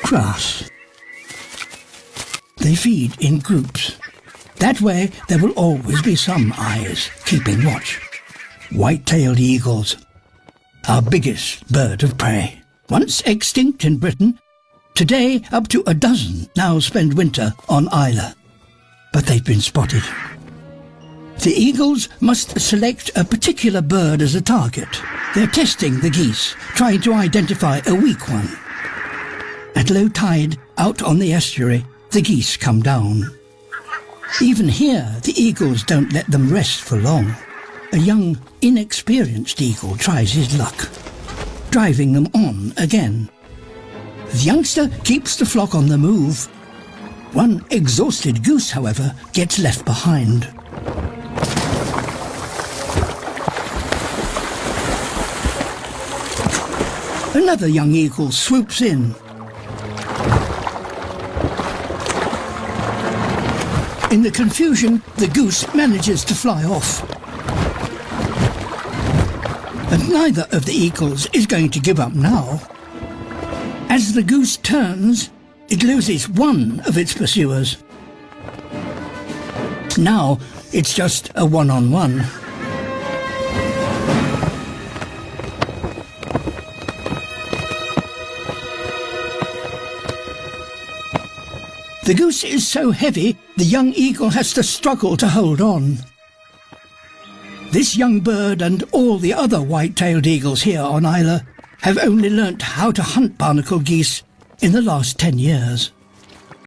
grass. They feed in groups. That way there will always be some eyes keeping watch. White-tailed eagles, our biggest bird of prey. Once extinct in Britain, today up to a dozen now spend winter on Islay. But they've been spotted. The eagles must select a particular bird as a target. They're testing the geese, trying to identify a weak one. At low tide, out on the estuary, the geese come down. Even here, the eagles don't let them rest for long. A young, inexperienced eagle tries his luck, driving them on again. The youngster keeps the flock on the move. One exhausted goose, however, gets left behind. Another young eagle swoops in. In the confusion, the goose manages to fly off. And neither of the eagles is going to give up now. As the goose turns, it loses one of its pursuers. Now it's just a one-on-one. The goose is so heavy, the young eagle has to struggle to hold on. This young bird and all the other white-tailed eagles here on Islay have only learnt how to hunt barnacle geese in the last 10 years.